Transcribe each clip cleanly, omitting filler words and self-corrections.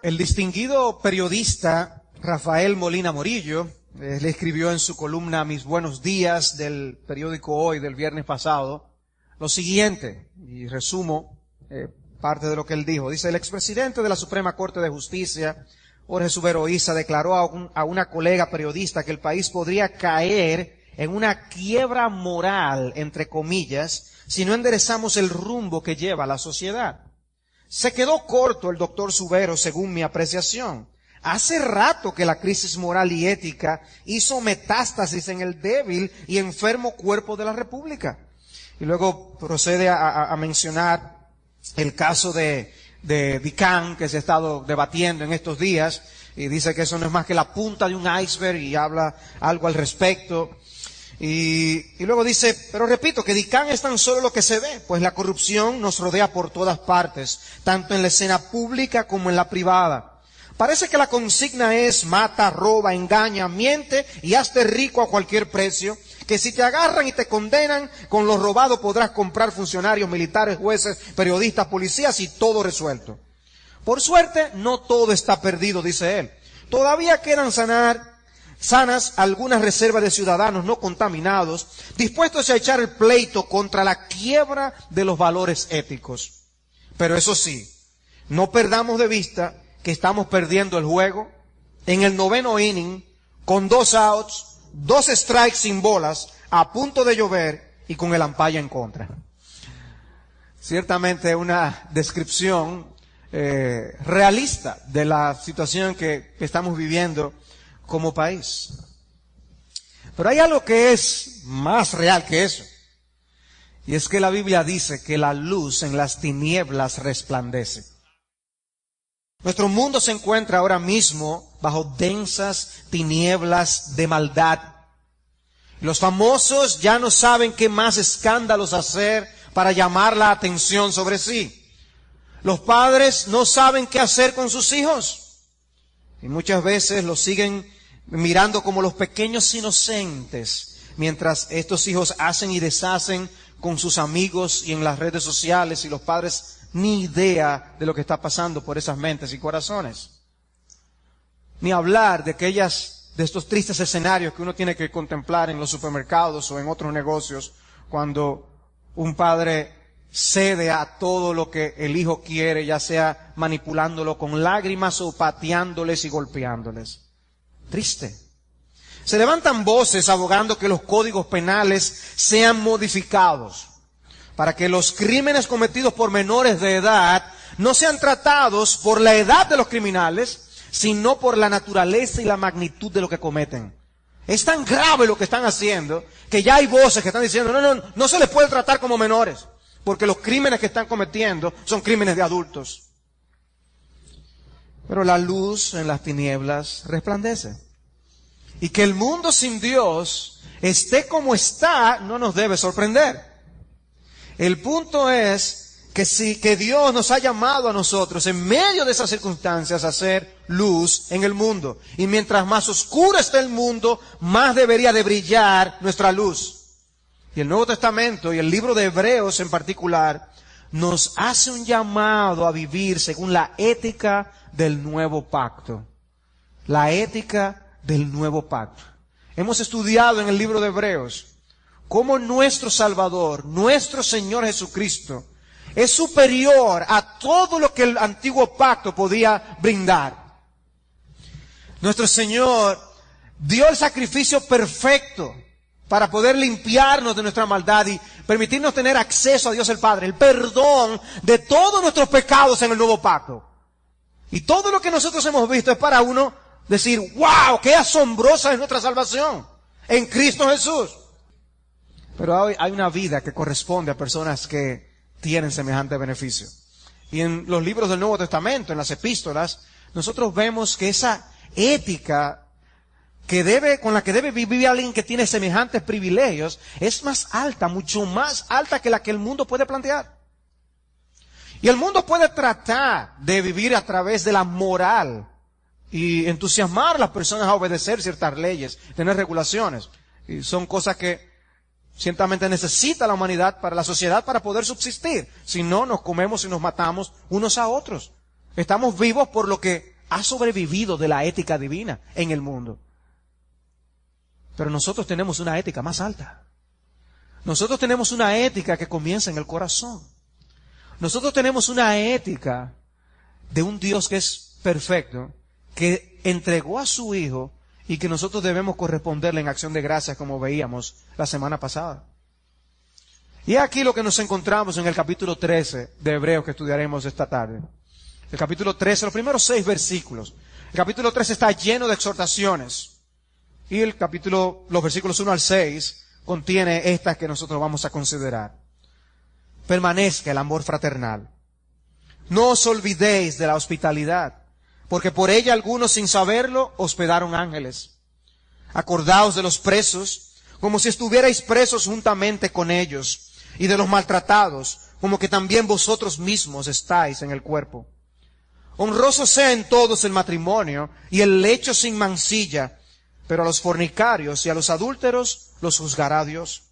El distinguido periodista Rafael Molina Morillo le escribió en su columna Mis Buenos Días del periódico Hoy del viernes pasado lo siguiente, y resumo parte de lo que él dijo. Dice: el expresidente de la Suprema Corte de Justicia, Jorge Subero Issa, declaró a una colega periodista que el país podría caer en una quiebra moral, entre comillas, si no enderezamos el rumbo que lleva la sociedad. Se quedó corto el doctor Subero, según mi apreciación. Hace rato que la crisis moral y ética hizo metástasis en el débil y enfermo cuerpo de la República. Y luego procede a mencionar el caso de DICAN, que se ha estado debatiendo en estos días, y dice que eso no es más que la punta de un iceberg, y habla algo al respecto. Y luego dice, pero repito, que DICAN es tan solo lo que se ve, pues la corrupción nos rodea por todas partes, tanto en la escena pública como en la privada. Parece que la consigna es mata, roba, engaña, miente y hazte rico a cualquier precio, que si te agarran y te condenan, con lo robado podrás comprar funcionarios, militares, jueces, periodistas, policías y todo resuelto. Por suerte, no todo está perdido, dice él. Todavía quedan sanas algunas reservas de ciudadanos no contaminados, dispuestos a echar el pleito contra la quiebra de los valores éticos. Pero eso sí, no perdamos de vista que estamos perdiendo el juego en el 9º inning, con 2 outs, 2 strikes sin bolas, a punto de llover y con el umpire en contra. Ciertamente una descripción realista de la situación que estamos viviendo como país. Pero hay algo que es más real que eso. Y es que la Biblia dice que la luz en las tinieblas resplandece. Nuestro mundo se encuentra ahora mismo bajo densas tinieblas de maldad. Los famosos ya no saben qué más escándalos hacer para llamar la atención sobre sí. Los padres no saben qué hacer con sus hijos. Y muchas veces los siguen mirando como los pequeños inocentes, mientras estos hijos hacen y deshacen con sus amigos y en las redes sociales, y los padres ni idea de lo que está pasando por esas mentes y corazones. Ni hablar de estos tristes escenarios que uno tiene que contemplar en los supermercados o en otros negocios, cuando un padre cede a todo lo que el hijo quiere, ya sea manipulándolo con lágrimas o pateándoles y golpeándoles. Triste. Se levantan voces abogando que los códigos penales sean modificados para que los crímenes cometidos por menores de edad no sean tratados por la edad de los criminales, sino por la naturaleza y la magnitud de lo que cometen. Es tan grave lo que están haciendo que ya hay voces que están diciendo, no se les puede tratar como menores, porque los crímenes que están cometiendo son crímenes de adultos. Pero la luz en las tinieblas resplandece. Y que el mundo sin Dios esté como está no nos debe sorprender. El punto es que Dios nos ha llamado a nosotros en medio de esas circunstancias a ser luz en el mundo. Y mientras más oscuro esté el mundo, más debería de brillar nuestra luz. Y el Nuevo Testamento y el libro de Hebreos en particular nos hace un llamado a vivir según la ética del nuevo pacto. La ética del nuevo pacto. Hemos estudiado en el libro de Hebreos cómo nuestro Salvador, nuestro Señor Jesucristo, es superior a todo lo que el antiguo pacto podía brindar. Nuestro Señor dio el sacrificio perfecto para poder limpiarnos de nuestra maldad y permitirnos tener acceso a Dios el Padre, el perdón de todos nuestros pecados en el nuevo pacto. Y todo lo que nosotros hemos visto es para uno decir, wow, qué asombrosa es nuestra salvación en Cristo Jesús. Pero hay una vida que corresponde a personas que tienen semejante beneficio. Y en los libros del Nuevo Testamento, en las epístolas, nosotros vemos que esa ética con la que debe vivir alguien que tiene semejantes privilegios es más alta, mucho más alta que la que el mundo puede plantear. Y el mundo puede tratar de vivir a través de la moral y entusiasmar a las personas a obedecer ciertas leyes, tener regulaciones. Y son cosas que ciertamente necesita la humanidad para la sociedad para poder subsistir. Si no, nos comemos y nos matamos unos a otros. Estamos vivos por lo que ha sobrevivido de la ética divina en el mundo. Pero nosotros tenemos una ética más alta. Nosotros tenemos una ética que comienza en el corazón. Nosotros tenemos una ética de un Dios que es perfecto, que entregó a su Hijo y que nosotros debemos corresponderle en acción de gracias, como veíamos la semana pasada. Y aquí lo que nos encontramos en el capítulo 13 de Hebreos que estudiaremos esta tarde. El capítulo 13, los primeros 6 versículos. El capítulo 13 está lleno de exhortaciones. Y los versículos 1 al 6 contiene estas que nosotros vamos a considerar. Permanezca el amor fraternal. No os olvidéis de la hospitalidad, porque por ella algunos sin saberlo hospedaron ángeles. Acordaos de los presos, como si estuvierais presos juntamente con ellos, y de los maltratados, como que también vosotros mismos estáis en el cuerpo. Honroso sea en todos el matrimonio y el lecho sin mancilla, pero a los fornicarios y a los adúlteros los juzgará Dios.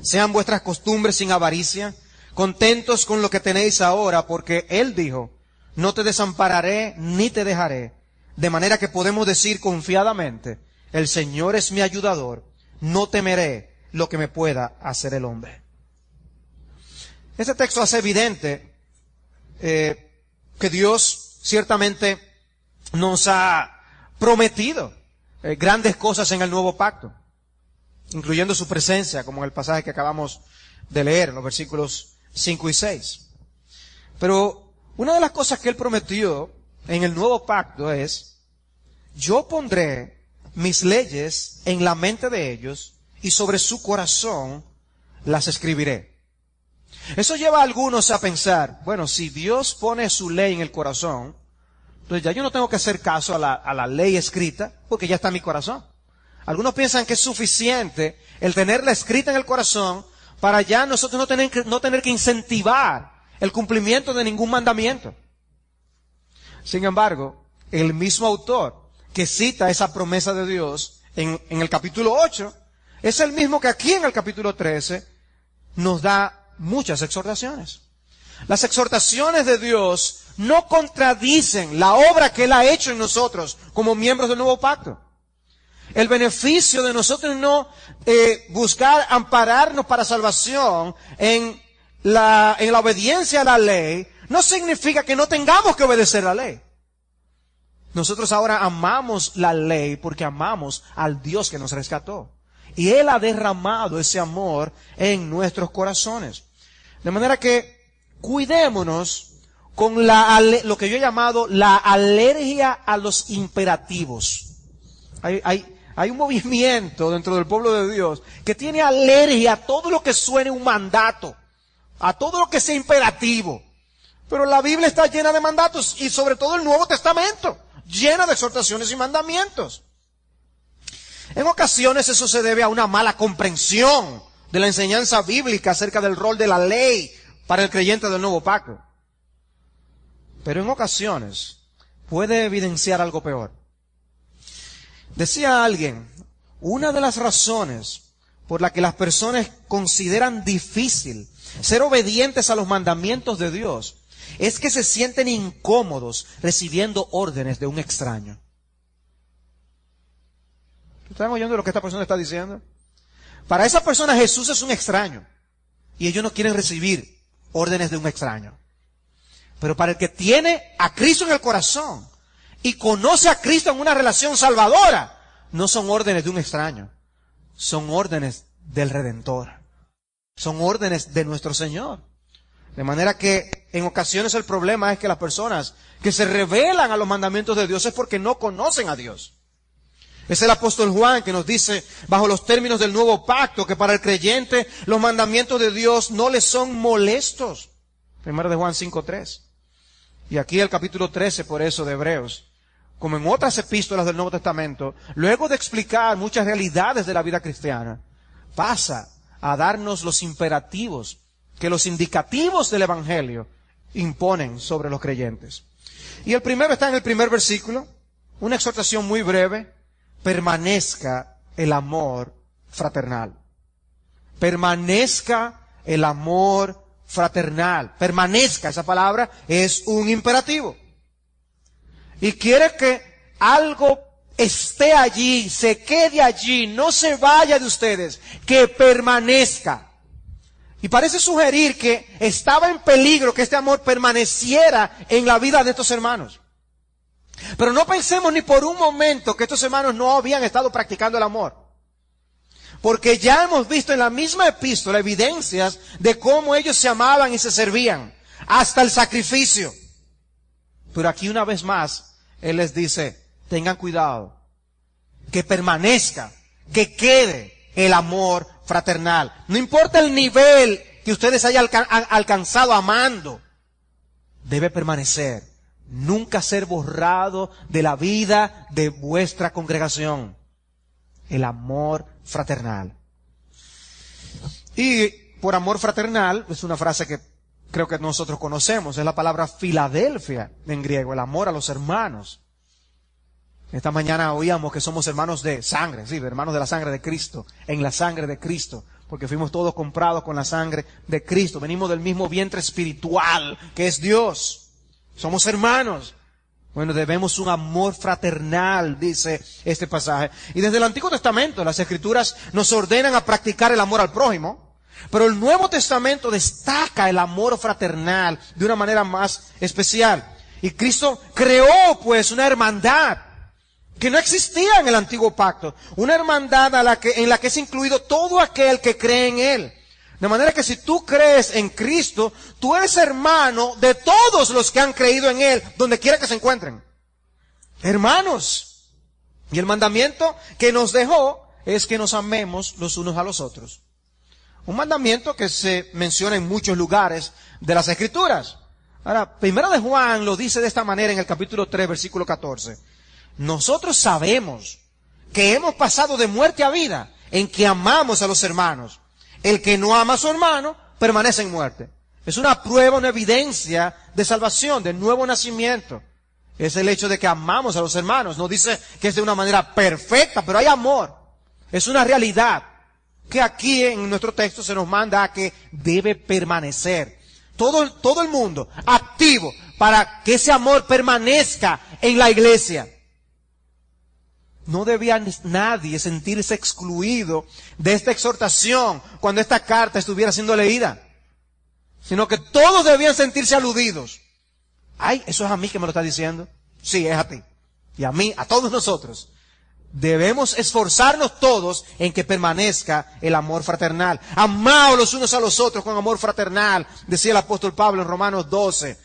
Sean vuestras costumbres sin avaricia, contentos con lo que tenéis ahora, porque Él dijo, no te desampararé ni te dejaré, de manera que podemos decir confiadamente, el Señor es mi ayudador, no temeré lo que me pueda hacer el hombre. Este texto hace evidente que Dios ciertamente nos ha prometido grandes cosas en el nuevo pacto, incluyendo su presencia, como en el pasaje que acabamos de leer, en los versículos 5 y 6. Pero una de las cosas que Él prometió en el nuevo pacto es, yo pondré mis leyes en la mente de ellos y sobre su corazón las escribiré. Eso lleva a algunos a pensar, bueno, si Dios pone su ley en el corazón, entonces ya yo no tengo que hacer caso a la ley escrita, porque ya está en mi corazón. Algunos piensan que es suficiente el tenerla escrita en el corazón para ya nosotros no tener que incentivar el cumplimiento de ningún mandamiento. Sin embargo, el mismo autor que cita esa promesa de Dios en el capítulo 8, es el mismo que aquí en el capítulo 13 nos da muchas exhortaciones. Las exhortaciones de Dios no contradicen la obra que Él ha hecho en nosotros como miembros del nuevo pacto. El beneficio de nosotros no buscar ampararnos para salvación en la obediencia a la ley no significa que no tengamos que obedecer la ley. Nosotros ahora amamos la ley porque amamos al Dios que nos rescató. Y Él ha derramado ese amor en nuestros corazones. De manera que cuidémonos con lo que yo he llamado la alergia a los imperativos. Hay un movimiento dentro del pueblo de Dios que tiene alergia a todo lo que suene un mandato, a todo lo que sea imperativo. Pero la Biblia está llena de mandatos y sobre todo el Nuevo Testamento, llena de exhortaciones y mandamientos. En ocasiones eso se debe a una mala comprensión de la enseñanza bíblica acerca del rol de la ley para el creyente del nuevo pacto. Pero en ocasiones puede evidenciar algo peor. Decía alguien, una de las razones por la que las personas consideran difícil ser obedientes a los mandamientos de Dios es que se sienten incómodos recibiendo órdenes de un extraño. ¿Están oyendo lo que esta persona está diciendo? Para esa persona Jesús es un extraño y ellos no quieren recibir órdenes de un extraño. Pero para el que tiene a Cristo en el corazón y conoce a Cristo en una relación salvadora, no son órdenes de un extraño, son órdenes del Redentor, son órdenes de nuestro Señor. De manera que en ocasiones el problema es que las personas que se rebelan a los mandamientos de Dios es porque no conocen a Dios. Es el apóstol Juan que nos dice, bajo los términos del nuevo pacto, que para el creyente los mandamientos de Dios no le son molestos. Primero de Juan 5:3. Y aquí el capítulo 13, por eso, de Hebreos, como en otras epístolas del Nuevo Testamento, luego de explicar muchas realidades de la vida cristiana, pasa a darnos los imperativos que los indicativos del Evangelio imponen sobre los creyentes. Y el primero está en el primer versículo, una exhortación muy breve: permanezca el amor fraternal. Permanezca el amor fraternal. Permanezca, esa palabra es un imperativo. y quiere que algo esté allí, se quede allí, no se vaya de ustedes, que permanezca. Y parece sugerir que estaba en peligro que este amor permaneciera en la vida de estos hermanos. Pero no pensemos ni por un momento que estos hermanos no habían estado practicando el amor. Porque ya hemos visto en la misma epístola evidencias de cómo ellos se amaban y se servían, hasta el sacrificio. Pero aquí una vez más, Él les dice, tengan cuidado, que permanezca, que quede el amor fraternal. No importa el nivel que ustedes hayan alcanzado amando, debe permanecer, nunca ser borrado de la vida de vuestra congregación. El amor fraternal. Y por amor fraternal, es una frase que creo que nosotros conocemos, es la palabra Filadelfia en griego, el amor a los hermanos. Esta mañana oíamos que somos hermanos de sangre, sí, hermanos de la sangre de Cristo, en la sangre de Cristo, porque fuimos todos comprados con la sangre de Cristo, venimos del mismo vientre espiritual que es Dios, somos hermanos. Bueno, debemos un amor fraternal, dice este pasaje. Y desde el Antiguo Testamento las Escrituras nos ordenan a practicar el amor al prójimo, pero el Nuevo Testamento destaca el amor fraternal de una manera más especial. Y Cristo creó pues una hermandad que no existía en el Antiguo Pacto, una hermandad en la que es incluido todo aquel que cree en Él. De manera que si tú crees en Cristo, tú eres hermano de todos los que han creído en Él, donde quiera que se encuentren. Hermanos. Y el mandamiento que nos dejó es que nos amemos los unos a los otros. Un mandamiento que se menciona en muchos lugares de las Escrituras. Ahora, Primera de Juan lo dice de esta manera en el capítulo 3, versículo 14. Nosotros sabemos que hemos pasado de muerte a vida en que amamos a los hermanos. El que no ama a su hermano permanece en muerte. Es una prueba, una evidencia de salvación, de nuevo nacimiento. Es el hecho de que amamos a los hermanos. No dice que es de una manera perfecta, pero hay amor. Es una realidad que aquí en nuestro texto se nos manda a que debe permanecer. Todo el mundo activo para que ese amor permanezca en la iglesia. No debía nadie sentirse excluido de esta exhortación cuando esta carta estuviera siendo leída, sino que todos debían sentirse aludidos. Ay, ¿eso es a mí que me lo está diciendo? Sí, es a ti. Y a mí, a todos nosotros. Debemos esforzarnos todos en que permanezca el amor fraternal. Amaos los unos a los otros con amor fraternal, decía el apóstol Pablo en Romanos 12.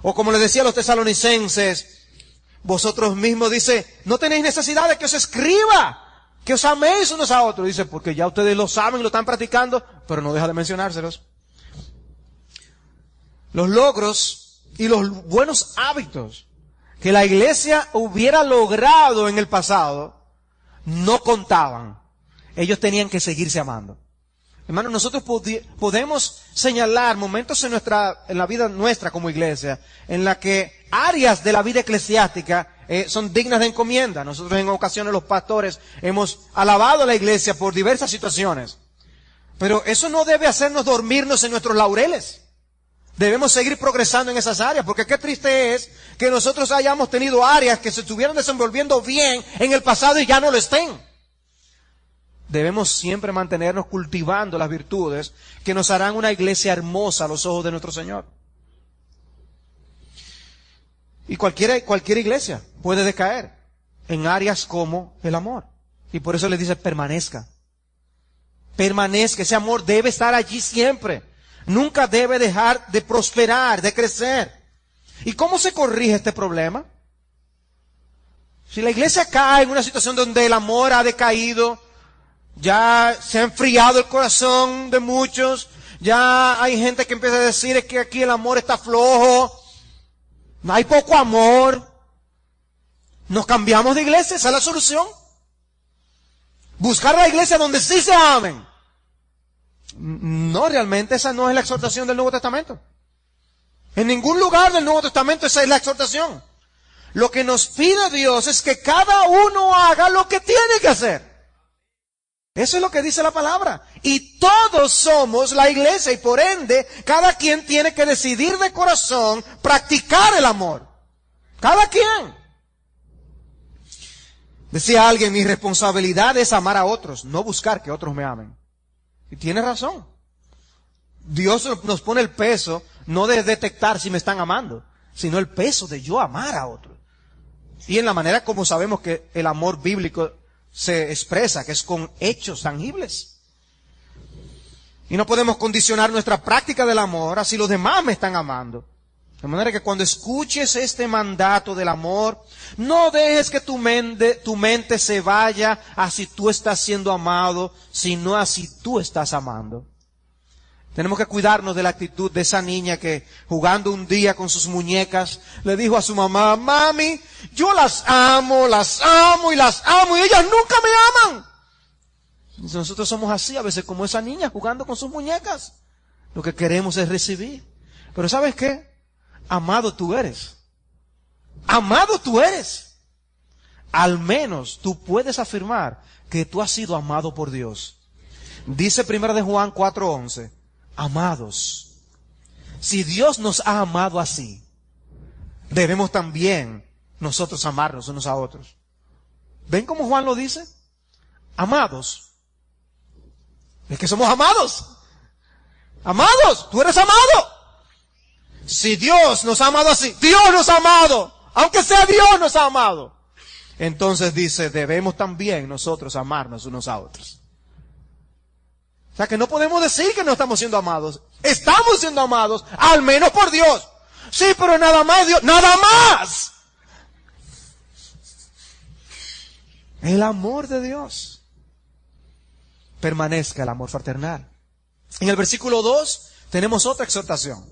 O como le decía a los tesalonicenses, vosotros mismos, dice, no tenéis necesidad de que os escriba, que os améis unos a otros. Dice, porque ya ustedes lo saben, lo están practicando, pero no deja de mencionárselos. Los logros y los buenos hábitos que la iglesia hubiera logrado en el pasado, no contaban. Ellos tenían que seguirse amando. Hermanos, nosotros podemos señalar momentos en la vida nuestra como iglesia, en la que áreas de la vida eclesiástica son dignas de encomienda. Nosotros en ocasiones los pastores hemos alabado a la iglesia por diversas situaciones. Pero eso no debe hacernos dormirnos en nuestros laureles. Debemos seguir progresando en esas áreas, porque qué triste es que nosotros hayamos tenido áreas que se estuvieran desenvolviendo bien en el pasado y ya no lo estén. Debemos siempre mantenernos cultivando las virtudes que nos harán una iglesia hermosa a los ojos de nuestro Señor. Y cualquier iglesia puede decaer en áreas como el amor. Y por eso le dice, permanezca. Permanezca. Ese amor debe estar allí siempre. Nunca debe dejar de prosperar, de crecer. ¿Y cómo se corrige este problema? Si la iglesia cae en una situación donde el amor ha decaído, ya se ha enfriado el corazón de muchos, ya hay gente que empieza a decir es que aquí el amor está flojo, no hay poco amor. ¿Nos cambiamos de iglesia? ¿Esa es la solución? Buscar la iglesia donde sí se amen. No, realmente esa no es la exhortación del Nuevo Testamento. En ningún lugar del Nuevo Testamento esa es la exhortación. Lo que nos pide Dios es que cada uno haga lo que tiene que hacer. Eso es lo que dice la palabra. Y todos somos la iglesia y por ende, cada quien tiene que decidir de corazón practicar el amor. Cada quien. Decía alguien, mi responsabilidad es amar a otros, no buscar que otros me amen. Y tiene razón. Dios nos pone el peso, no de detectar si me están amando, sino el peso de yo amar a otros. Y en la manera como sabemos que el amor bíblico se expresa, que es con hechos tangibles. Y no podemos condicionar nuestra práctica del amor a si los demás me están amando. De manera que cuando escuches este mandato del amor, no dejes que tu mente se vaya a si tú estás siendo amado, sino a si tú estás amando. Tenemos que cuidarnos de la actitud de esa niña que, jugando un día con sus muñecas, le dijo a su mamá, mami, yo las amo y las amo, y ellas nunca me aman. Y nosotros somos así, a veces como esa niña jugando con sus muñecas. Lo que queremos es recibir. Pero ¿sabes qué? Amado tú eres. Amado tú eres. Al menos tú puedes afirmar que tú has sido amado por Dios. Dice 1 de Juan 4:11. Amados, si Dios nos ha amado así, debemos también nosotros amarnos unos a otros. ¿Ven cómo Juan lo dice? Amados. Es que somos amados. Amados, tú eres amado. Si Dios nos ha amado así, Dios nos ha amado. Aunque sea Dios nos ha amado. Entonces dice, debemos también nosotros amarnos unos a otros. O sea que no podemos decir que no estamos siendo amados. Estamos siendo amados, al menos por Dios. Sí, pero nada más Dios, nada más. El amor de Dios. Permanezca el amor fraternal. En el versículo 2 tenemos otra exhortación.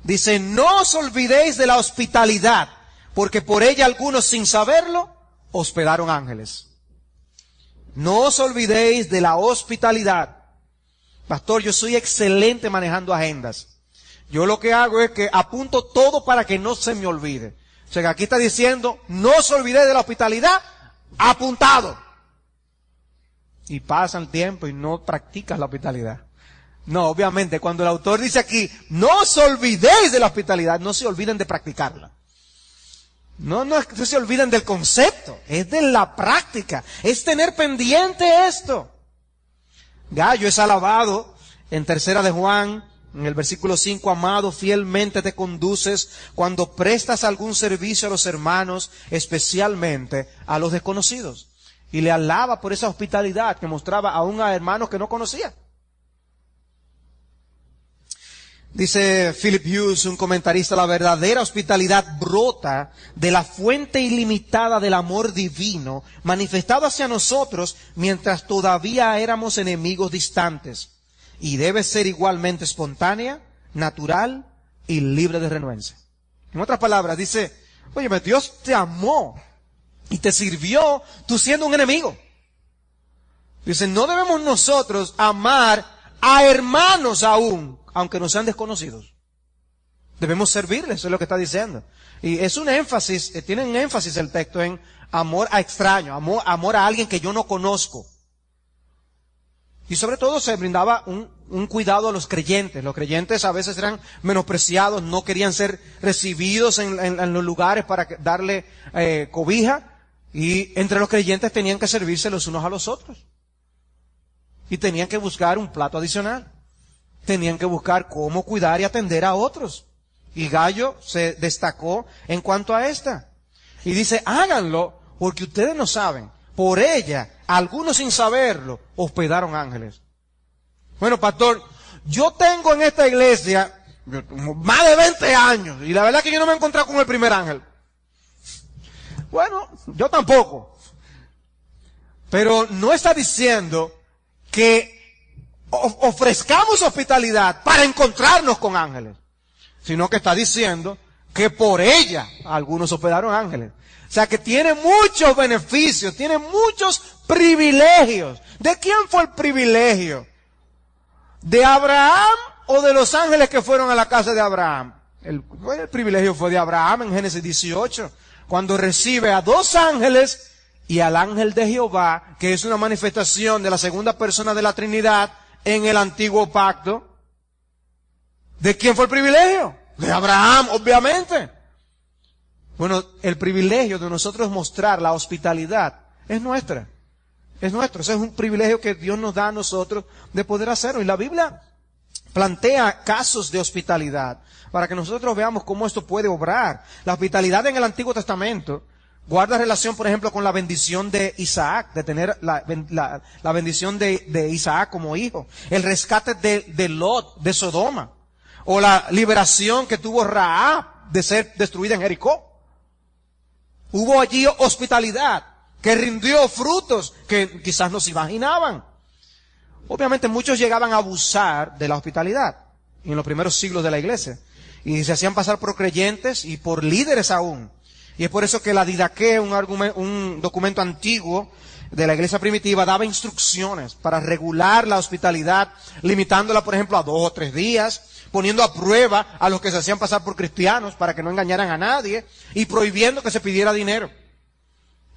Dice, no os olvidéis de la hospitalidad, porque por ella algunos sin saberlo hospedaron ángeles. No os olvidéis de la hospitalidad. Pastor, yo soy excelente manejando agendas. Yo lo que hago es que apunto todo para que no se me olvide. O sea, que aquí está diciendo, no os olvidéis de la hospitalidad, apuntado. Y pasa el tiempo y no practicas la hospitalidad. No, obviamente, cuando el autor dice aquí, no os olvidéis de la hospitalidad, no se olviden de practicarla. No es que se olviden del concepto, es de la práctica, es tener pendiente esto. Gallo es alabado en 3 de Juan, en el versículo 5, amado, fielmente te conduces cuando prestas algún servicio a los hermanos, especialmente a los desconocidos. Y le alaba por esa hospitalidad que mostraba aún a hermanos que no conocía. Dice Philip Hughes, un comentarista, la verdadera hospitalidad brota de la fuente ilimitada del amor divino manifestado hacia nosotros mientras todavía éramos enemigos distantes, y debe ser igualmente espontánea, natural y libre de renuencia. En otras palabras, dice, óyeme, Dios te amó y te sirvió tú siendo un enemigo. Dice, no debemos nosotros amar a hermanos aún, aunque no sean desconocidos. Debemos servirles, eso es lo que está diciendo. Y es un énfasis, tiene un énfasis el texto en amor a extraño, amor a alguien que yo no conozco. Y sobre todo se brindaba un cuidado a los creyentes. Los creyentes a veces eran menospreciados, no querían ser recibidos en los lugares para darle cobija. Y entre los creyentes tenían que servirse los unos a los otros. Y tenían que buscar un plato adicional. Tenían que buscar cómo cuidar y atender a otros. Y Gallo se destacó en cuanto a esta. Y dice, háganlo porque ustedes no saben. Por ella, algunos sin saberlo, hospedaron ángeles. Bueno, pastor, yo tengo en esta iglesia más de 20 años. Y la verdad es que yo no me he encontrado con el primer ángel. Bueno, yo tampoco. Pero no está diciendo que ofrezcamos hospitalidad para encontrarnos con ángeles, sino que está diciendo que por ella algunos hospedaron ángeles. O sea que tiene muchos beneficios, tiene muchos privilegios. ¿De quién fue el privilegio? ¿De Abraham o de los ángeles que fueron a la casa de Abraham? El privilegio fue de Abraham en Génesis 18, cuando recibe a 2 ángeles y al ángel de Jehová, que es una manifestación de la segunda persona de la Trinidad, en el antiguo pacto. ¿De quién fue el privilegio? De Abraham, obviamente. Bueno, el privilegio de nosotros mostrar la hospitalidad es nuestra. Es nuestro. Ese es un privilegio que Dios nos da a nosotros de poder hacerlo. Y la Biblia plantea casos de hospitalidad para que nosotros veamos cómo esto puede obrar. La hospitalidad en el Antiguo Testamento guarda relación, por ejemplo, con la bendición de Isaac, de tener la bendición de Isaac como hijo. El rescate de Lot, de Sodoma. O la liberación que tuvo Rahab de ser destruida en Jericó. Hubo allí hospitalidad que rindió frutos que quizás no se imaginaban. Obviamente muchos llegaban a abusar de la hospitalidad en los primeros siglos de la iglesia. Y se hacían pasar por creyentes y por líderes aún. Y es por eso que la Didaqué, un documento antiguo de la iglesia primitiva, daba instrucciones para regular la hospitalidad, limitándola, por ejemplo, a 2 o 3 días, poniendo a prueba a los que se hacían pasar por cristianos para que no engañaran a nadie, y prohibiendo que se pidiera dinero.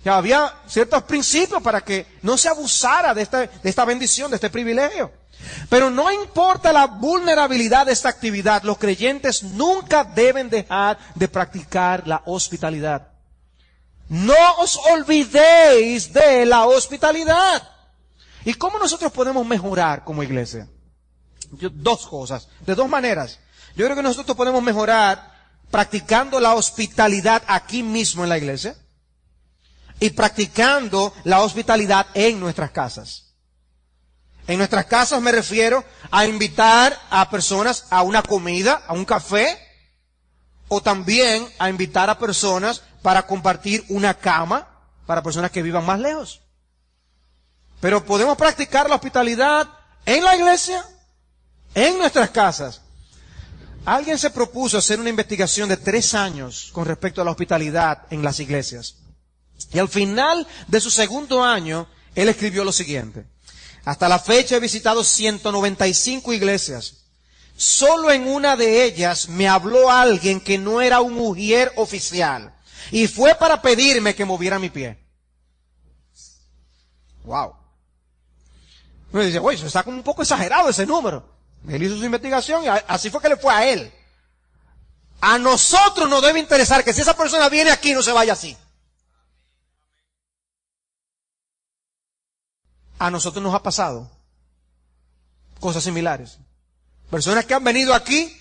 Ya había ciertos principios para que no se abusara de esta bendición, de este privilegio. Pero no importa la vulnerabilidad de esta actividad, los creyentes nunca deben dejar de practicar la hospitalidad. No os olvidéis de la hospitalidad. ¿Y cómo nosotros podemos mejorar como iglesia? 2 cosas, de 2 maneras. Yo creo que nosotros podemos mejorar practicando la hospitalidad aquí mismo en la iglesia y practicando la hospitalidad en nuestras casas. En nuestras casas me refiero a invitar a personas a una comida, a un café, o también a invitar a personas para compartir una cama para personas que vivan más lejos. Pero podemos practicar la hospitalidad en la iglesia, en nuestras casas. Alguien se propuso hacer una investigación de 3 años con respecto a la hospitalidad en las iglesias. Y al final de su segundo año, él escribió lo siguiente: hasta la fecha he visitado 195 iglesias. Solo en una de ellas me habló alguien que no era un ujier oficial. Y fue para pedirme que moviera mi pie. Wow. Me dice, oye, eso está como un poco exagerado ese número. Él hizo su investigación y así fue que le fue a él. A nosotros nos debe interesar que si esa persona viene aquí no se vaya así. A nosotros nos ha pasado cosas similares. Personas que han venido aquí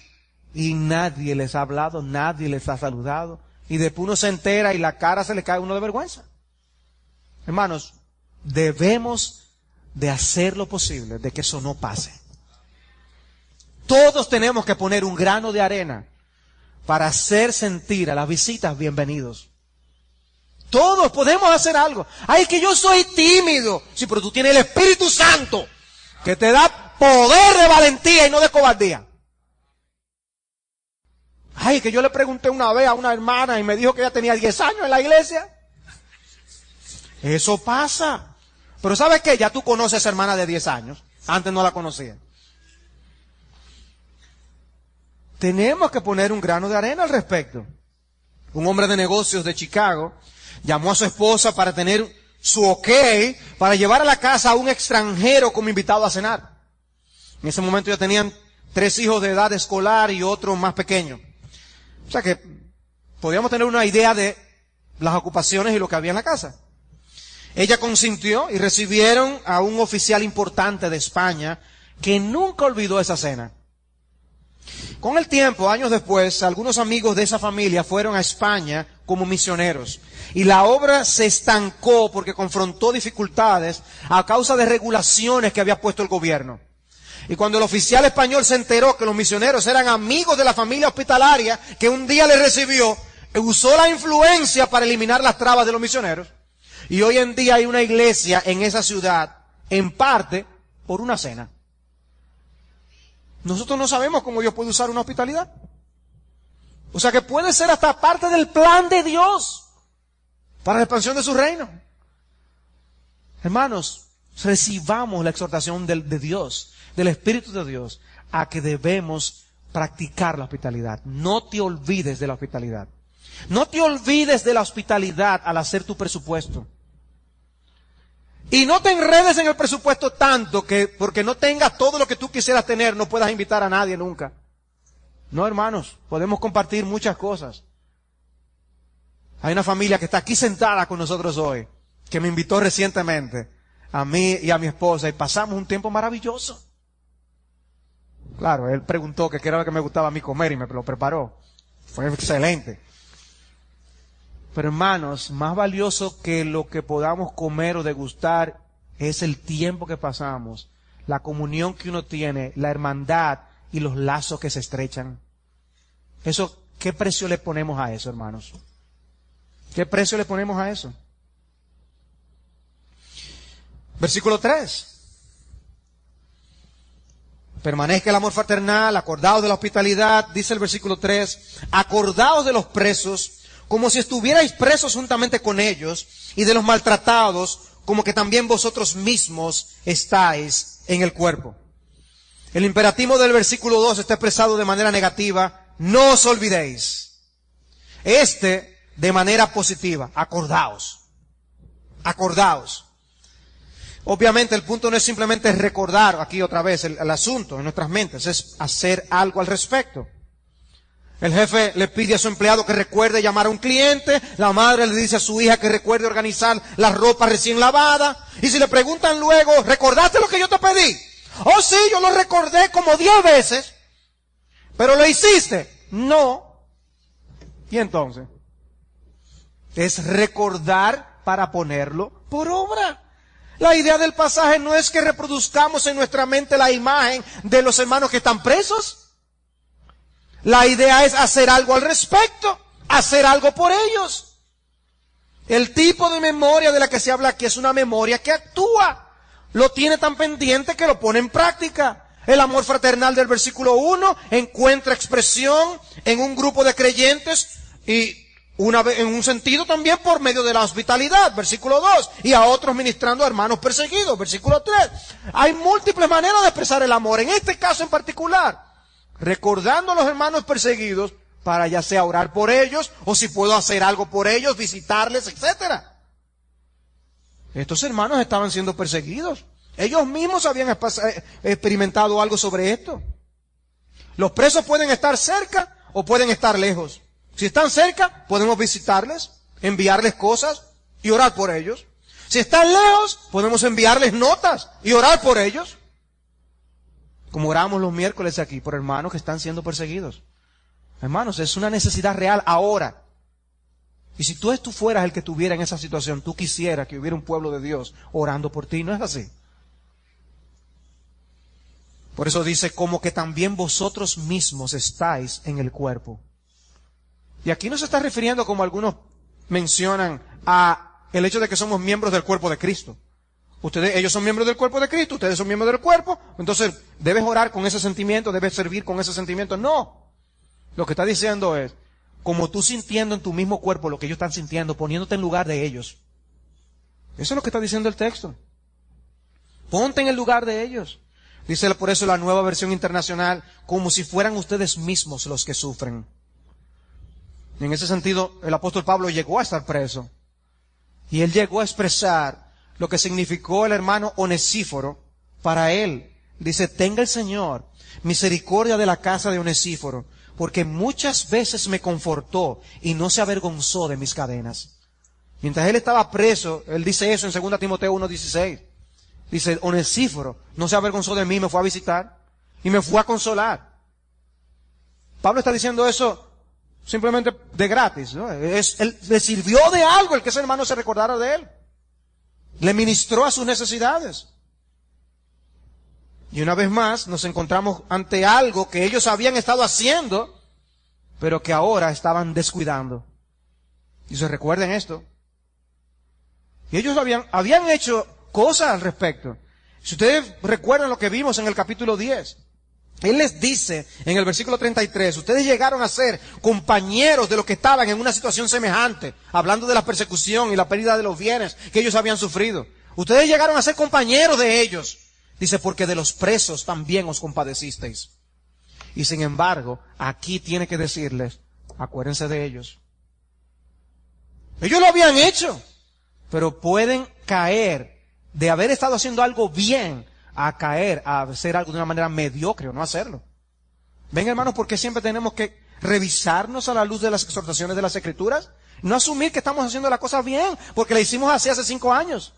y nadie les ha hablado, nadie les ha saludado. Y después uno se entera y la cara se le cae a uno de vergüenza. Hermanos, debemos de hacer lo posible de que eso no pase. Todos tenemos que poner un grano de arena para hacer sentir a las visitas bienvenidos. Todos podemos hacer algo. Ay, que yo soy tímido. Sí, pero tú tienes el Espíritu Santo que te da poder de valentía y no de cobardía. Ay, que yo le pregunté una vez a una hermana y me dijo que ella tenía 10 años en la iglesia. Eso pasa. Pero ¿sabes qué? Ya tú conoces a esa hermana de 10 años. Antes no la conocía. Tenemos que poner un grano de arena al respecto. Un hombre de negocios de Chicago llamó a su esposa para tener su ok, para llevar a la casa a un extranjero como invitado a cenar. En ese momento ya tenían 3 hijos de edad escolar y otro más pequeño. O sea que podíamos tener una idea de las ocupaciones y lo que había en la casa. Ella consintió y recibieron a un oficial importante de España que nunca olvidó esa cena. Con el tiempo, años después, algunos amigos de esa familia fueron a España como misioneros. Y la obra se estancó porque confrontó dificultades a causa de regulaciones que había puesto el gobierno. Y cuando el oficial español se enteró que los misioneros eran amigos de la familia hospitalaria que un día les recibió, usó la influencia para eliminar las trabas de los misioneros. Y hoy en día hay una iglesia en esa ciudad, en parte, por una cena. Nosotros no sabemos cómo Dios puede usar una hospitalidad. O sea que puede ser hasta parte del plan de Dios para la expansión de su reino. Hermanos, recibamos la exhortación de Dios, del Espíritu de Dios, a que debemos practicar la hospitalidad. No te olvides de la hospitalidad. No te olvides de la hospitalidad al hacer tu presupuesto. Y no te enredes en el presupuesto tanto que porque no tengas todo lo que tú quisieras tener, no puedas invitar a nadie nunca. No, hermanos, podemos compartir muchas cosas. Hay una familia que está aquí sentada con nosotros hoy, que me invitó recientemente a mí y a mi esposa y pasamos un tiempo maravilloso. Claro, él preguntó que qué era lo que me gustaba a mí comer y me lo preparó. Fue excelente. Pero hermanos, más valioso que lo que podamos comer o degustar es el tiempo que pasamos, la comunión que uno tiene, la hermandad y los lazos que se estrechan. Eso, ¿qué precio le ponemos a eso, hermanos? ¿Qué precio le ponemos a eso? Versículo 3. Permanezca el amor fraternal, acordaos de la hospitalidad, dice el versículo 3, acordaos de los presos, como si estuvierais presos juntamente con ellos, y de los maltratados, como que también vosotros mismos estáis en el cuerpo. El imperativo del versículo 2 está expresado de manera negativa, no os olvidéis. De manera positiva, acordaos. Acordaos. Obviamente el punto no es simplemente recordar aquí otra vez el asunto en nuestras mentes, es hacer algo al respecto. El jefe le pide a su empleado que recuerde llamar a un cliente, la madre le dice a su hija que recuerde organizar la ropa recién lavada, y si le preguntan luego, ¿recordaste lo que yo te pedí? Oh sí, yo lo recordé como 10 veces, pero ¿lo hiciste? No. ¿Y entonces? Es recordar para ponerlo por obra. La idea del pasaje no es que reproduzcamos en nuestra mente la imagen de los hermanos que están presos. La idea es hacer algo al respecto, hacer algo por ellos. El tipo de memoria de la que se habla aquí es una memoria que actúa. Lo tiene tan pendiente que lo pone en práctica. El amor fraternal del versículo 1 encuentra expresión en un grupo de creyentes y en un sentido también por medio de la hospitalidad, versículo 2, y a otros ministrando a hermanos perseguidos, versículo 3. Hay múltiples maneras de expresar el amor, en este caso en particular, recordando a los hermanos perseguidos para ya sea orar por ellos, o si puedo hacer algo por ellos, visitarles, etcétera. Estos hermanos estaban siendo perseguidos. Ellos mismos habían experimentado algo sobre esto. Los presos pueden estar cerca o pueden estar lejos. Si están cerca, podemos visitarles, enviarles cosas y orar por ellos. Si están lejos, podemos enviarles notas y orar por ellos. Como oramos los miércoles aquí por hermanos que están siendo perseguidos. Hermanos, es una necesidad real ahora. Y si tú fueras el que estuviera en esa situación, tú quisieras que hubiera un pueblo de Dios orando por ti, ¿no es así? Por eso dice, como que también vosotros mismos estáis en el cuerpo. Y aquí no se está refiriendo, como algunos mencionan, a el hecho de que somos miembros del cuerpo de Cristo. Ellos son miembros del cuerpo de Cristo, ustedes son miembros del cuerpo, entonces debes orar con ese sentimiento, debes servir con ese sentimiento. No. Lo que está diciendo es, como tú sintiendo en tu mismo cuerpo lo que ellos están sintiendo, poniéndote en lugar de ellos. Eso es lo que está diciendo el texto. Ponte en el lugar de ellos. Dice por eso la Nueva Versión Internacional, como si fueran ustedes mismos los que sufren. Y en ese sentido, el apóstol Pablo llegó a estar preso. Y él llegó a expresar lo que significó el hermano Onesíforo para él. Dice, tenga el Señor misericordia de la casa de Onesíforo, porque muchas veces me confortó y no se avergonzó de mis cadenas. Mientras él estaba preso, él dice eso en 2 Timoteo 1:16. Dice, Onesíforo no se avergonzó de mí, me fue a visitar y me fue a consolar. Pablo está diciendo eso simplemente de gratis, ¿no? Él le sirvió de algo el que ese hermano se recordara de él. Le ministró a sus necesidades. Y una vez más nos encontramos ante algo que ellos habían estado haciendo, pero que ahora estaban descuidando. Y se recuerden esto. Y ellos habían hecho cosas al respecto. Si ustedes recuerdan lo que vimos en el capítulo 10, él les dice en el versículo 33, ustedes llegaron a ser compañeros de los que estaban en una situación semejante, hablando de la persecución y la pérdida de los bienes que ellos habían sufrido. Ustedes llegaron a ser compañeros de ellos. Dice, porque de los presos también os compadecisteis. Y sin embargo, aquí tiene que decirles, acuérdense de ellos. Ellos lo habían hecho, pero pueden caer de haber estado haciendo algo bien a caer a hacer algo de una manera mediocre o no hacerlo. Ven, hermanos, porque siempre tenemos que revisarnos a la luz de las exhortaciones de las Escrituras No asumir que estamos haciendo las cosas bien, porque la hicimos así hace 5 años.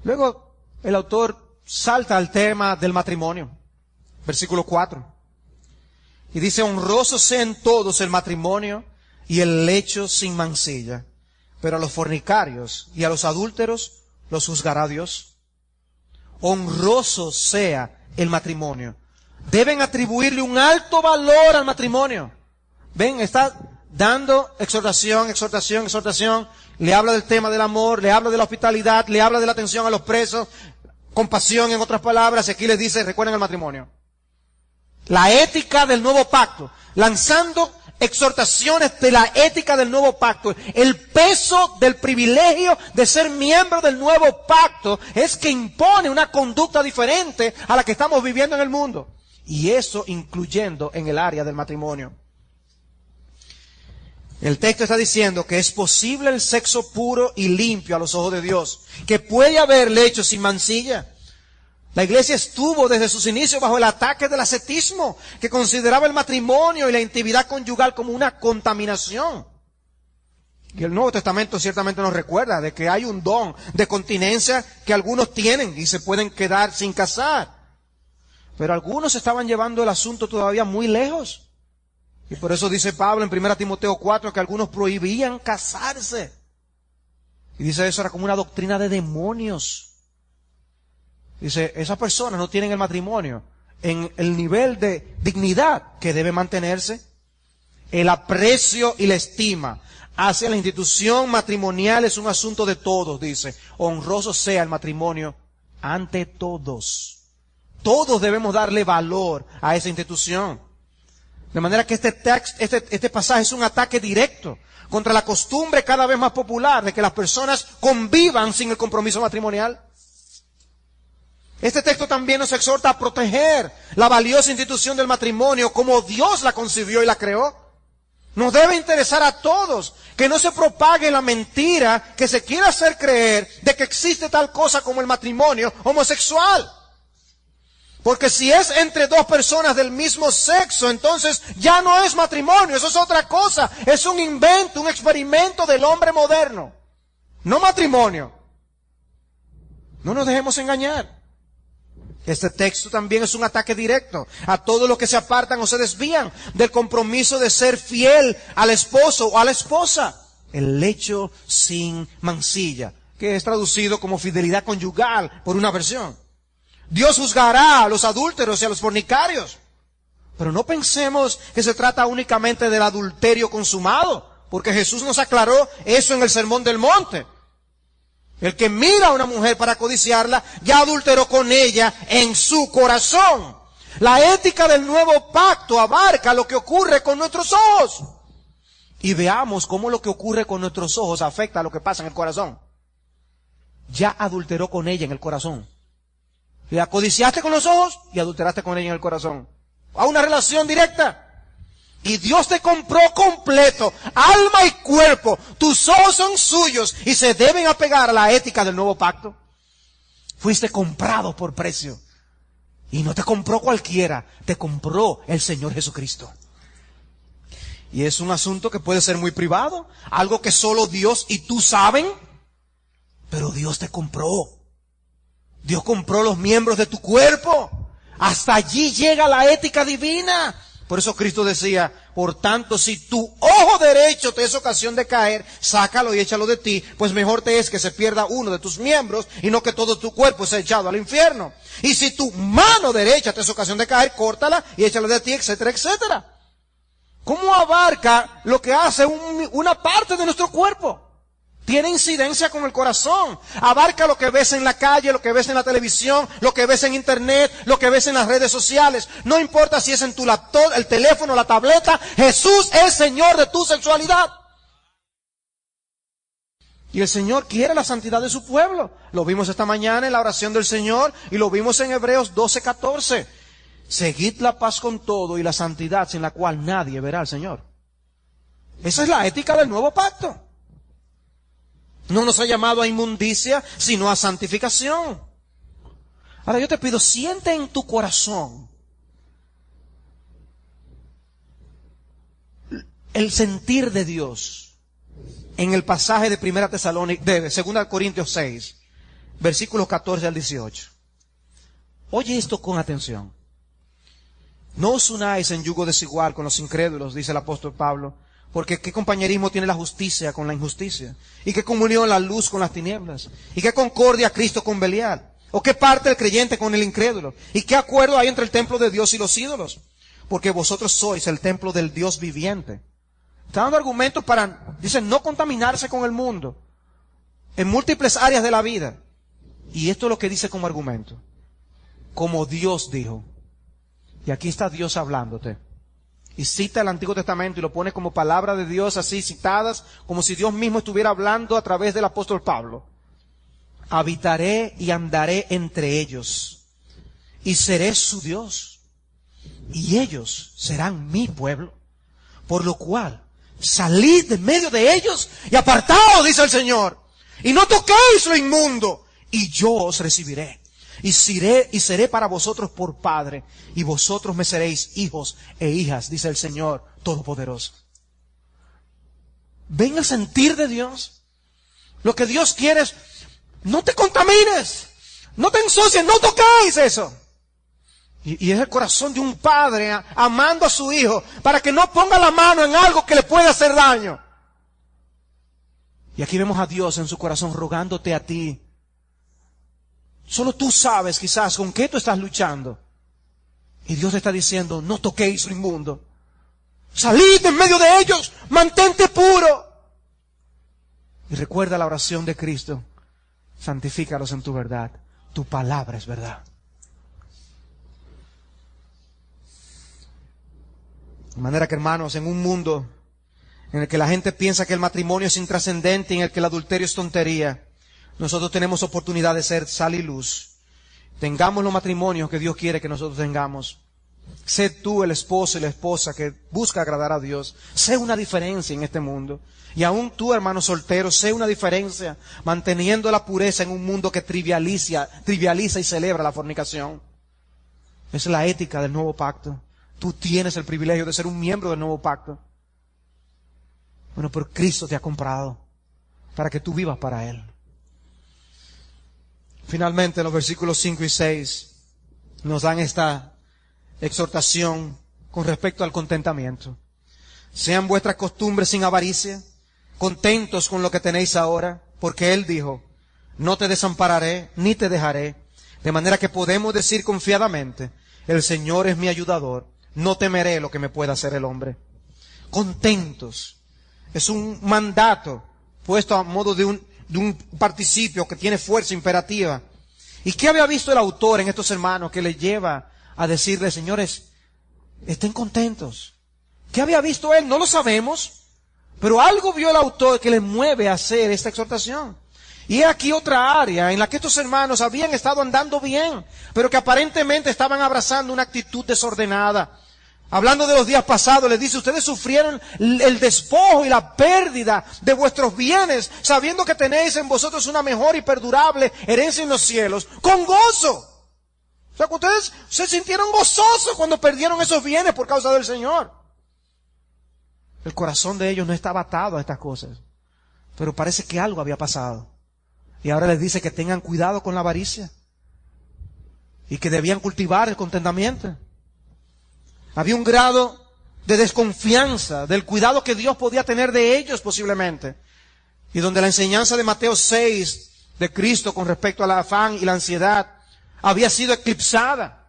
Luego, el autor salta al tema del matrimonio. Versículo 4. Y dice, honroso sea en todos el matrimonio y el lecho sin mancilla. Pero a los fornicarios y a los adúlteros los juzgará Dios. Honroso sea el matrimonio. Deben atribuirle un alto valor al matrimonio. Ven, está dando exhortación. Le habla del tema del amor, le habla de la hospitalidad, le habla de la atención a los presos, compasión en otras palabras. Y aquí les dice, recuerden el matrimonio. La ética del nuevo pacto. Lanzando exhortaciones de la ética del nuevo pacto. El peso del privilegio de ser miembro del nuevo pacto es que impone una conducta diferente a la que estamos viviendo en el mundo. Y eso incluyendo en el área del matrimonio. El texto está diciendo que es posible el sexo puro y limpio a los ojos de Dios. Que puede haber lecho sin mancilla. La iglesia estuvo desde sus inicios bajo el ataque del ascetismo, que consideraba el matrimonio y la intimidad conyugal como una contaminación. Y el Nuevo Testamento ciertamente nos recuerda de que hay un don de continencia que algunos tienen y se pueden quedar sin casar. Pero algunos estaban llevando el asunto todavía muy lejos. Y por eso dice Pablo en 1 Timoteo 4 que algunos prohibían casarse. Y dice eso era como una doctrina de demonios. Dice, esas personas no tienen el matrimonio en el nivel de dignidad que debe mantenerse. El aprecio y la estima hacia la institución matrimonial es un asunto de todos, dice. Honroso sea el matrimonio ante todos. Todos debemos darle valor a esa institución. De manera que este pasaje es un ataque directo contra la costumbre cada vez más popular de que las personas convivan sin el compromiso matrimonial. Este texto también nos exhorta a proteger la valiosa institución del matrimonio como Dios la concibió y la creó. Nos debe interesar a todos que no se propague la mentira que se quiera hacer creer de que existe tal cosa como el matrimonio homosexual. Porque si es entre dos personas del mismo sexo, entonces ya no es matrimonio, eso es otra cosa. Es un invento, un experimento del hombre moderno. No matrimonio. No nos dejemos engañar. Este texto también es un ataque directo a todos los que se apartan o se desvían del compromiso de ser fiel al esposo o a la esposa. El lecho sin mancilla, que es traducido como fidelidad conyugal por una versión. Dios juzgará a los adúlteros y a los fornicarios. Pero no pensemos que se trata únicamente del adulterio consumado, porque Jesús nos aclaró eso en el Sermón del Monte. El que mira a una mujer para codiciarla, ya adulteró con ella en su corazón. La ética del nuevo pacto abarca lo que ocurre con nuestros ojos. Y veamos cómo lo que ocurre con nuestros ojos afecta a lo que pasa en el corazón. Ya adulteró con ella en el corazón. La codiciaste con los ojos y adulteraste con ella en el corazón. A una relación directa. Y Dios te compró completo, alma y cuerpo. Tus ojos son suyos y se deben apegar a la ética del nuevo pacto. Fuiste comprado por precio. Y no te compró cualquiera, te compró el Señor Jesucristo. Y es un asunto que puede ser muy privado, algo que solo Dios y tú saben, pero Dios te compró. Dios compró los miembros de tu cuerpo. Hasta allí llega la ética divina. Por eso Cristo decía, por tanto, si tu ojo derecho te es ocasión de caer, sácalo y échalo de ti, pues mejor te es que se pierda uno de tus miembros y no que todo tu cuerpo sea echado al infierno. Y si tu mano derecha te es ocasión de caer, córtala y échala de ti, etcétera, etcétera. ¿Cómo abarca lo que hace una parte de nuestro cuerpo? Tiene incidencia con el corazón. Abarca lo que ves en la calle, lo que ves en la televisión, lo que ves en internet, lo que ves en las redes sociales. No importa si es en tu laptop, el teléfono, la tableta. Jesús es Señor de tu sexualidad. Y el Señor quiere la santidad de su pueblo. Lo vimos esta mañana en la oración del Señor y lo vimos en Hebreos 12:14. Seguid la paz con todo y la santidad sin la cual nadie verá al Señor. Esa es la ética del nuevo pacto. No nos ha llamado a inmundicia, sino a santificación. Ahora yo te pido, siente en tu corazón el sentir de Dios en el pasaje de 2 Corintios 6, versículos 14 al 18. Oye esto con atención. No os unáis en yugo desigual con los incrédulos, dice el apóstol Pablo, porque ¿qué compañerismo tiene la justicia con la injusticia? ¿Y qué comunión la luz con las tinieblas? ¿Y qué concordia Cristo con Belial? ¿O qué parte el creyente con el incrédulo? ¿Y qué acuerdo hay entre el templo de Dios y los ídolos? Porque vosotros sois el templo del Dios viviente. Está dando argumentos para, dicen, no contaminarse con el mundo en múltiples áreas de la vida. Y esto es lo que dice como argumento. Como Dios dijo. Y aquí está Dios hablándote. Y cita el Antiguo Testamento y lo pone como palabra de Dios así citadas, como si Dios mismo estuviera hablando a través del apóstol Pablo. Habitaré y andaré entre ellos, y seré su Dios, y ellos serán mi pueblo. Por lo cual, salid de medio de ellos y apartaos, dice el Señor, y no toquéis lo inmundo, y yo os recibiré. Y seré para vosotros por padre, y vosotros me seréis hijos e hijas, dice el Señor Todopoderoso. Ven a sentir de Dios. Lo que Dios quiere es, no te contamines, no te ensucies, no toquéis eso. Y es el corazón de un padre amando a su hijo, para que no ponga la mano en algo que le puede hacer daño. Y aquí vemos a Dios en su corazón rogándote a ti. Solo tú sabes quizás con qué tú estás luchando. Y Dios te está diciendo, no toquéis lo inmundo. Salid en medio de ellos, mantente puro. Y recuerda la oración de Cristo. Santifícalos en tu verdad. Tu palabra es verdad. De manera que, hermanos, en un mundo en el que la gente piensa que el matrimonio es intrascendente y en el que el adulterio es tontería, nosotros tenemos oportunidad de ser sal y luz. Tengamos los matrimonios que Dios quiere que nosotros tengamos. Sé tú el esposo y la esposa que busca agradar a Dios. Sé una diferencia en este mundo. Y aún tú, hermano soltero, sé una diferencia manteniendo la pureza en un mundo que trivializa y celebra la fornicación. Esa es la ética del nuevo pacto. Tú tienes el privilegio de ser un miembro del nuevo pacto. Bueno, pero Cristo te ha comprado para que tú vivas para Él. Finalmente, los versículos 5 y 6 nos dan esta exhortación con respecto al contentamiento. Sean vuestras costumbres sin avaricia, contentos con lo que tenéis ahora, porque Él dijo, no te desampararé ni te dejaré, de manera que podemos decir confiadamente, el Señor es mi ayudador, no temeré lo que me pueda hacer el hombre. Contentos. Es un mandato puesto a modo de un participio que tiene fuerza imperativa. ¿Y qué había visto el autor en estos hermanos que le lleva a decirle, señores, estén contentos? ¿Qué había visto él? No lo sabemos, pero algo vio el autor que le mueve a hacer esta exhortación. Y aquí otra área en la que estos hermanos habían estado andando bien, pero que aparentemente estaban abrazando una actitud desordenada. Hablando de los días pasados, les dice, ustedes sufrieron el despojo y la pérdida de vuestros bienes, sabiendo que tenéis en vosotros una mejor y perdurable herencia en los cielos, con gozo. O sea, que ustedes se sintieron gozosos cuando perdieron esos bienes por causa del Señor. El corazón de ellos no estaba atado a estas cosas, pero parece que algo había pasado. Y ahora les dice que tengan cuidado con la avaricia y que debían cultivar el contentamiento. Había un grado de desconfianza del cuidado que Dios podía tener de ellos posiblemente. Y donde la enseñanza de Mateo 6 de Cristo con respecto al afán y la ansiedad había sido eclipsada.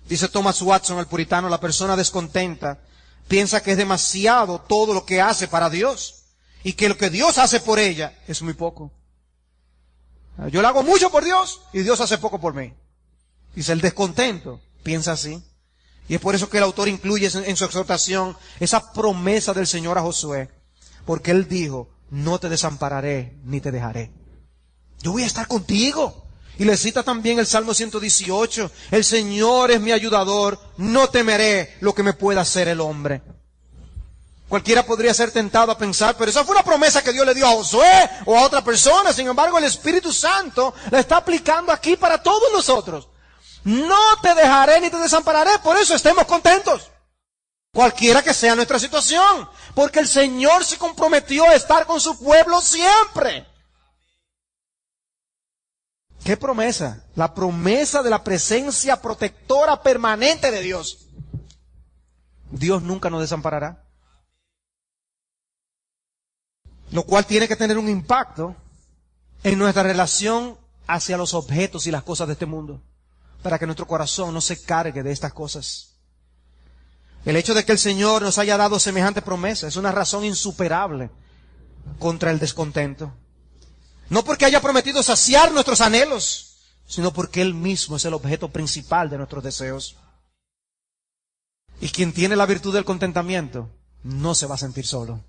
Dice Thomas Watson, el puritano, la persona descontenta piensa que es demasiado todo lo que hace para Dios y que lo que Dios hace por ella es muy poco. Yo le hago mucho por Dios y Dios hace poco por mí. Dice el descontento. Piensa así. Y es por eso que el autor incluye en su exhortación esa promesa del Señor a Josué. Porque Él dijo, no te desampararé ni te dejaré. Yo voy a estar contigo. Y le cita también el Salmo 118. El Señor es mi ayudador, no temeré lo que me pueda hacer el hombre. Cualquiera podría ser tentado a pensar, pero esa fue una promesa que Dios le dio a Josué o a otra persona. Sin embargo, el Espíritu Santo la está aplicando aquí para todos nosotros. No te dejaré ni te desampararé, por eso estemos contentos. cualquiera que sea nuestra situación, porque el Señor se comprometió a estar con su pueblo siempre. ¿Qué promesa? La promesa de la presencia protectora permanente de Dios. Dios nunca nos desamparará. Lo cual tiene que tener un impacto en nuestra relación hacia los objetos y las cosas de este mundo, para que nuestro corazón no se cargue de estas cosas. El hecho de que el Señor nos haya dado semejante promesa es una razón insuperable contra el descontento. No porque haya prometido saciar nuestros anhelos, sino porque Él mismo es el objeto principal de nuestros deseos. Y quien tiene la virtud del contentamiento no se va a sentir solo.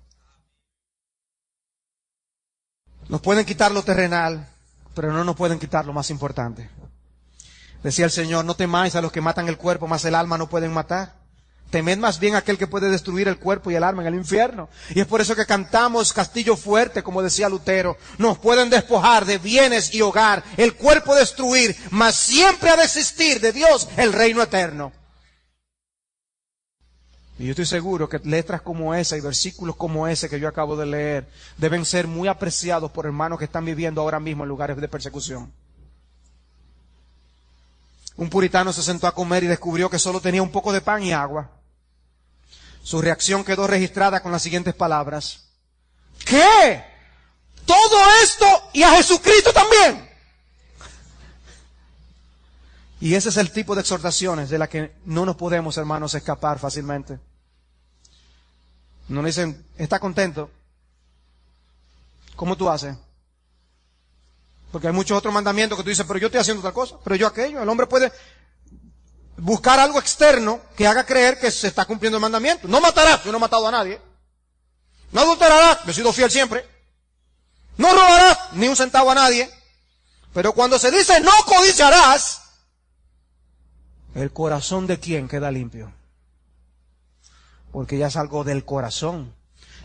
Nos pueden quitar lo terrenal, pero no nos pueden quitar lo más importante. Decía el Señor, no temáis a los que matan el cuerpo, mas el alma no pueden matar. Temed más bien a aquel que puede destruir el cuerpo y el alma en el infierno. Y es por eso que cantamos castillo fuerte, como decía Lutero. Nos pueden despojar de bienes y hogar, el cuerpo destruir, mas siempre ha de existir de Dios el reino eterno. Y yo estoy seguro que letras como esa y versículos como ese que yo acabo de leer deben ser muy apreciados por hermanos que están viviendo ahora mismo en lugares de persecución. Un puritano se sentó a comer y descubrió que solo tenía un poco de pan y agua. Su reacción quedó registrada con las siguientes palabras: ¿qué? ¿Todo esto y a Jesucristo también? Y ese es el tipo de exhortaciones de las que no nos podemos, hermanos, escapar fácilmente. Nos dicen, ¿está contento? ¿Cómo tú haces? Porque hay muchos otros mandamientos que tú dices, pero yo estoy haciendo otra cosa, pero yo aquello. El hombre puede buscar algo externo que haga creer que se está cumpliendo el mandamiento. No matarás, yo no he matado a nadie. No adulterarás, yo he sido fiel siempre. No robarás, ni un centavo a nadie. Pero cuando se dice no codiciarás, ¿el corazón de quién queda limpio? Porque ya es algo del corazón.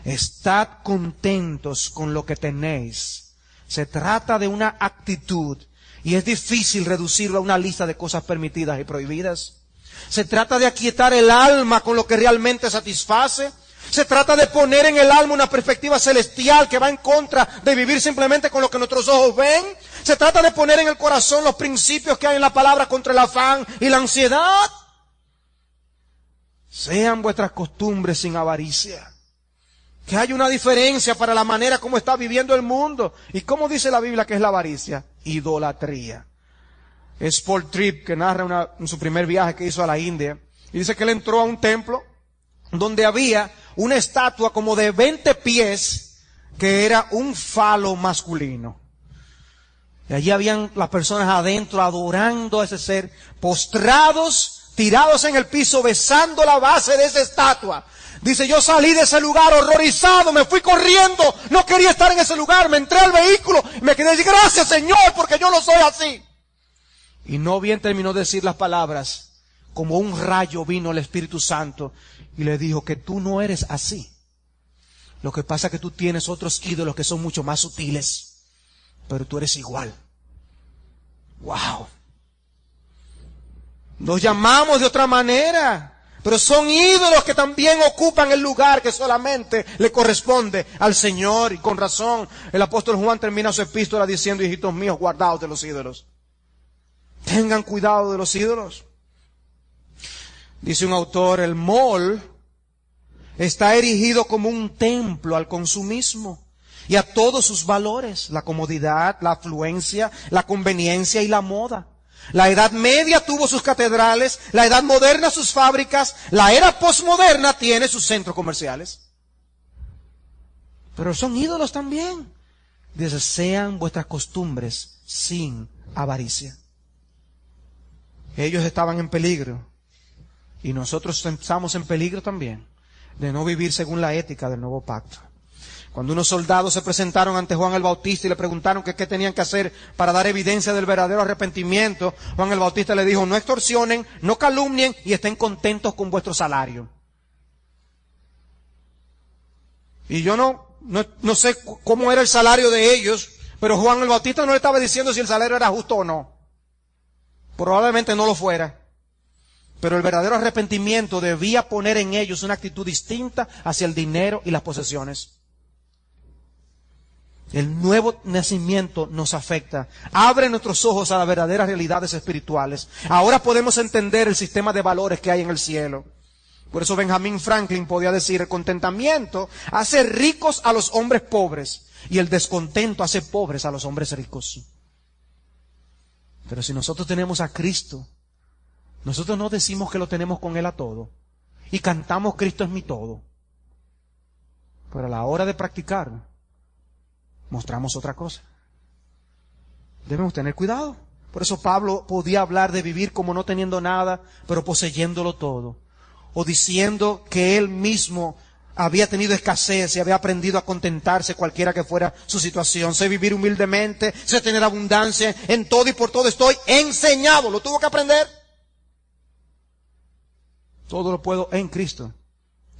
Estad contentos con lo que tenéis. Se trata de una actitud y es difícil reducirlo a una lista de cosas permitidas y prohibidas. Se trata de aquietar el alma con lo que realmente satisface. Se trata de poner en el alma una perspectiva celestial que va en contra de vivir simplemente con lo que nuestros ojos ven. Se trata de poner en el corazón los principios que hay en la palabra contra el afán y la ansiedad. Sean vuestras costumbres sin avaricia. Que hay una diferencia para la manera como está viviendo el mundo. ¿Y cómo dice la Biblia que es la avaricia? Idolatría. Es Paul Tripp, que narra en su primer viaje que hizo a la India. Y dice que él entró a un templo donde había una estatua como de 20 pies que era un falo masculino. Y allí habían las personas adentro adorando a ese ser, postrados, tirados en el piso, besando la base de esa estatua. Dice, yo salí de ese lugar horrorizado, me fui corriendo, no quería estar en ese lugar, me entré al vehículo, me quedé y gracias Señor, porque yo no soy así. Y no bien terminó de decir las palabras, como un rayo vino el Espíritu Santo y le dijo que tú no eres así. Lo que pasa es que tú tienes otros ídolos que son mucho más sutiles, pero tú eres igual. ¡Wow! Nos llamamos de otra manera, pero son ídolos que también ocupan el lugar que solamente le corresponde al Señor. Y con razón, el apóstol Juan termina su epístola diciendo, hijitos míos, guardaos de los ídolos. Tengan cuidado de los ídolos. Dice un autor, el mall está erigido como un templo al consumismo y a todos sus valores, la comodidad, la afluencia, la conveniencia y la moda. La Edad Media tuvo sus catedrales, la Edad Moderna sus fábricas, la era posmoderna tiene sus centros comerciales. Pero son ídolos también. Dice, sean vuestras costumbres sin avaricia. Ellos estaban en peligro y nosotros estamos en peligro también de no vivir según la ética del nuevo pacto. Cuando unos soldados se presentaron ante Juan el Bautista y le preguntaron qué tenían que hacer para dar evidencia del verdadero arrepentimiento, Juan el Bautista le dijo, no extorsionen, no calumnien y estén contentos con vuestro salario. Y yo no sé cómo era el salario de ellos, pero Juan el Bautista no le estaba diciendo si el salario era justo o no. Probablemente no lo fuera. Pero el verdadero arrepentimiento debía poner en ellos una actitud distinta hacia el dinero y las posesiones. El nuevo nacimiento nos afecta. Abre nuestros ojos a las verdaderas realidades espirituales. Ahora podemos entender el sistema de valores que hay en el cielo. Por eso Benjamin Franklin podía decir, el contentamiento hace ricos a los hombres pobres y el descontento hace pobres a los hombres ricos. Pero si nosotros tenemos a Cristo, nosotros no decimos que lo tenemos con Él a todo y cantamos Cristo es mi todo. Pero a la hora de practicarlo, mostramos otra cosa. Debemos tener cuidado. Por eso Pablo podía hablar de vivir como no teniendo nada, pero poseyéndolo todo. O diciendo que él mismo había tenido escasez y había aprendido a contentarse cualquiera que fuera su situación. Sé vivir humildemente, sé tener abundancia, en todo y por todo estoy enseñado. Lo tuvo que aprender. Todo lo puedo en Cristo,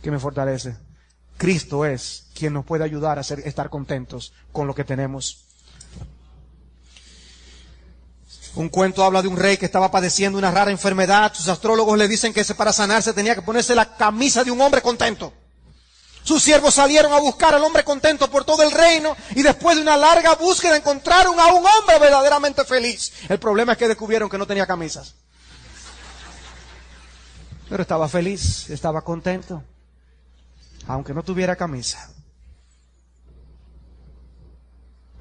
que me fortalece. Cristo es quien nos puede ayudar a estar contentos con lo que tenemos. Un cuento habla de un rey que estaba padeciendo una rara enfermedad. Sus astrólogos le dicen que para sanarse tenía que ponerse la camisa de un hombre contento. Sus siervos salieron a buscar al hombre contento por todo el reino y después de una larga búsqueda encontraron a un hombre verdaderamente feliz. El problema es que descubrieron que no tenía camisas. Pero estaba feliz, estaba contento, aunque no tuviera camisa.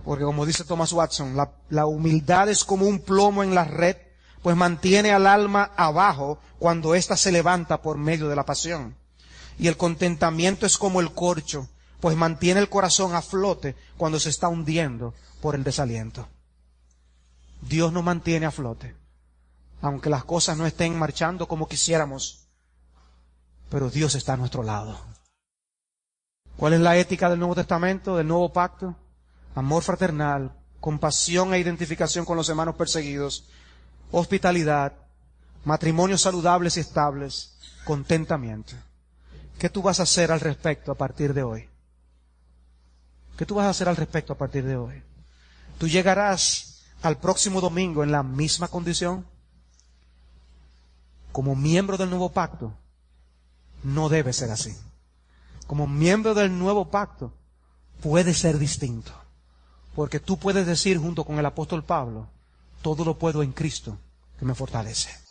Porque como dice Thomas Watson, la humildad es como un plomo en la red, pues mantiene al alma abajo cuando ésta se levanta por medio de la pasión. Y el contentamiento es como el corcho, pues mantiene el corazón a flote cuando se está hundiendo por el desaliento. Dios nos mantiene a flote, aunque las cosas no estén marchando como quisiéramos, pero Dios está a nuestro lado. ¿Cuál es la ética del Nuevo Testamento, del Nuevo Pacto? Amor fraternal, compasión e identificación con los hermanos perseguidos, hospitalidad, matrimonios saludables y estables, contentamiento. ¿Qué tú vas a hacer al respecto a partir de hoy? ¿Qué tú vas a hacer al respecto a partir de hoy? ¿Tú llegarás al próximo domingo en la misma condición? Como miembro del nuevo pacto, no debe ser así. Como miembro del nuevo pacto, puede ser distinto. Porque tú puedes decir junto con el apóstol Pablo, todo lo puedo en Cristo que me fortalece.